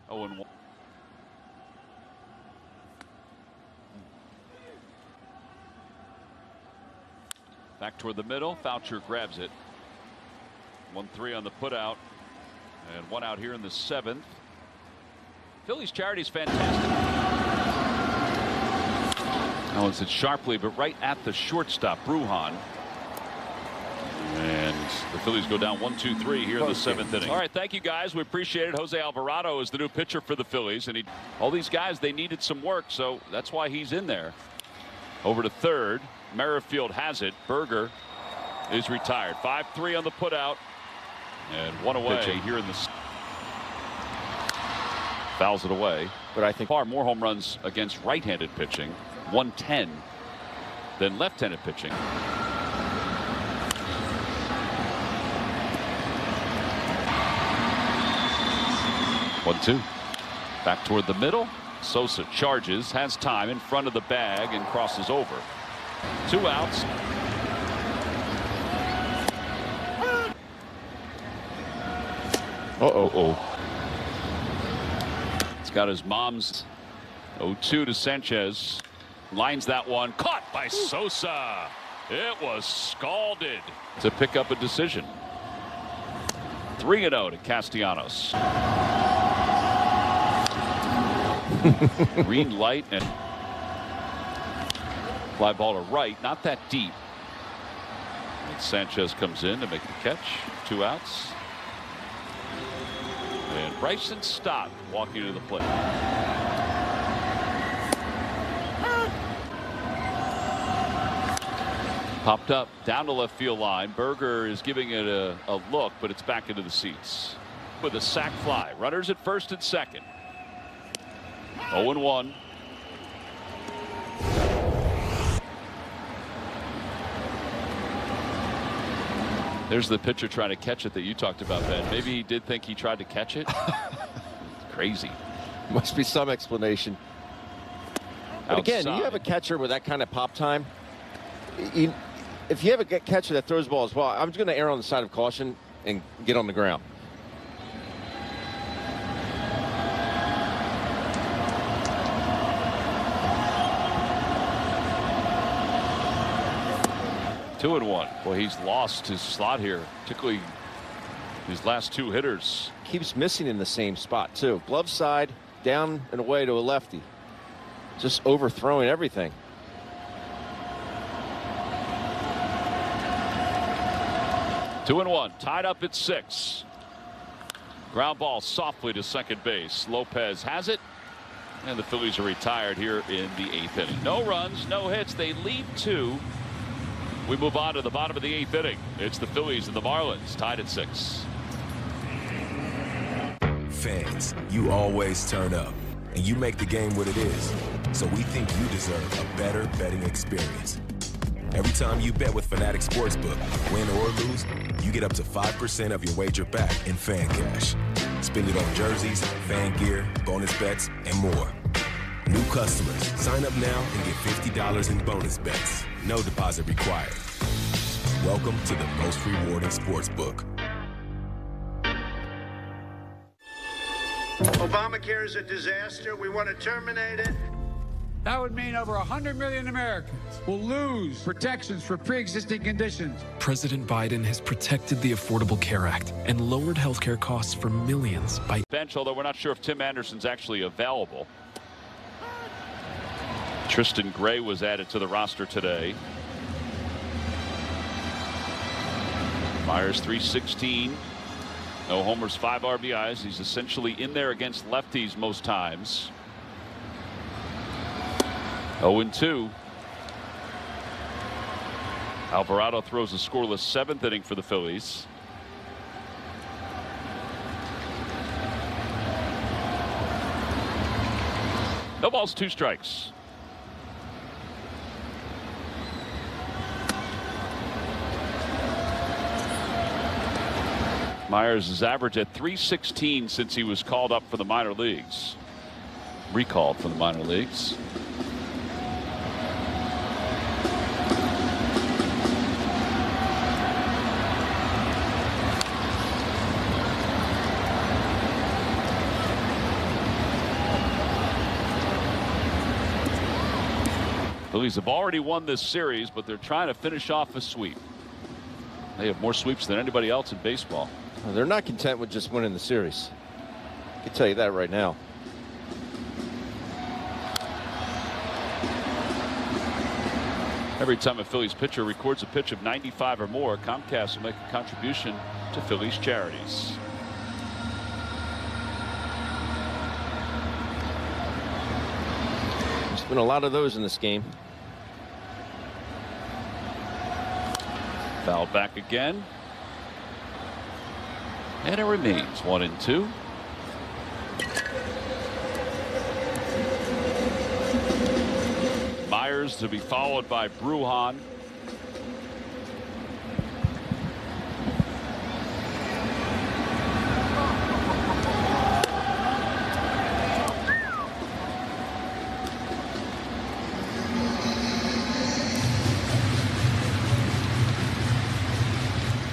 0-1. Back toward the middle. Foucher grabs it. 1-3 on the putout. And one out here in the 7th. Phillies charity's fantastic. Balance it sharply, but right at the shortstop, Brujan. And the Phillies go down 1-2-3 here in the 7th inning. All right, thank you guys. We appreciate it. Jose Alvarado is the new pitcher for the Phillies, and all these guys, they needed some work, so that's why he's in there. Over to third. Merrifield has it. Berger is retired. 5-3 on the putout, and one away here in the. Fouls it away. But I think far more home runs against right-handed pitching, 110, than left-handed pitching. 1-2. Back toward the middle. Sosa charges, has time in front of the bag, and crosses over. 2 outs. It's got his mom's 0-2 to Sanchez. Lines that one. Caught by Sosa. It was scalded to pick up a decision. 3-0 to Castellanos. Green light and fly ball to right, not that deep. And Sanchez comes in to make the catch. 2 outs. And Bryson Stott walking to the plate. Popped up down to left field line. Berger is giving it a look, but it's back into the seats with a sac fly. Runners at first and second. 0-1. There's the pitcher trying to catch it that you talked about, Ben. Maybe he did think he tried to catch it. Crazy. Must be some explanation. But again, you have a catcher with that kind of pop time. If you have a catcher that throws the ball as well, I'm just going to err on the side of caution and get on the ground. Two and one. Boy, he's lost his slot here, particularly his last 2 hitters. Keeps missing in the same spot, too. Glove side, down and away to a lefty. Just overthrowing everything. Two and one. Tied up at 6. Ground ball softly to second base. Lopez has it. And the Phillies are retired here in the 8th inning. No runs, no hits. They lead 2. We move on to the bottom of the 8th inning. It's the Phillies and the Marlins tied at 6. Fans, you always turn up, and you make the game what it is. So we think you deserve a better betting experience. Every time you bet with Fanatic Sportsbook, win or lose, you get up to 5% of your wager back in fan cash. Spend it on jerseys, fan gear, bonus bets, and more. New customers, sign up now and get $50 in bonus bets. No deposit required. Welcome to the most rewarding sportsbook. Obamacare is a disaster. We want to terminate it. That would mean over 100 million Americans will lose protections for pre-existing conditions. President Biden has protected the Affordable Care Act and lowered health care costs for millions by bench, although we're not sure if Tim Anderson's actually available. Tristan Gray was added to the roster today. Myers 316. No homers, 5 RBIs. He's essentially in there against lefties most times. 0-2. Alvarado throws a scoreless 7th inning for the Phillies. No balls, 2 strikes. Myers is average at 316 since he was called up for the minor leagues. Recalled from the minor leagues. Phillies have already won this series, but they're trying to finish off a sweep. They have more sweeps than anybody else in baseball. Well, they're not content with just winning the series. I can tell you that right now. Every time a Phillies pitcher records a pitch of 95 or more, Comcast will make a contribution to Phillies charities. There's been a lot of those in this game. Foul back again. And it remains 1-2. Myers to be followed by Bruhan.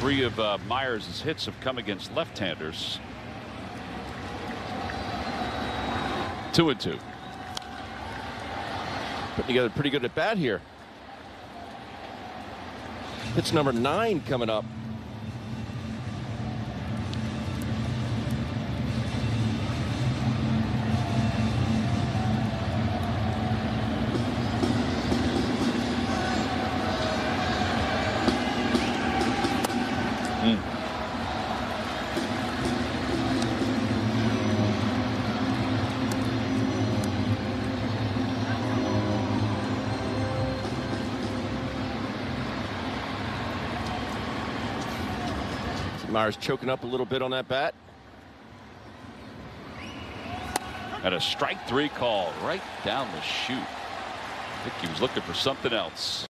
Three of Myers' hits have come against left-handers. 2-2. Putting together pretty good at bat here. Pitch number 9 coming up. Myers choking up a little bit on that bat. And a strike 3 call right down the chute. I think he was looking for something else.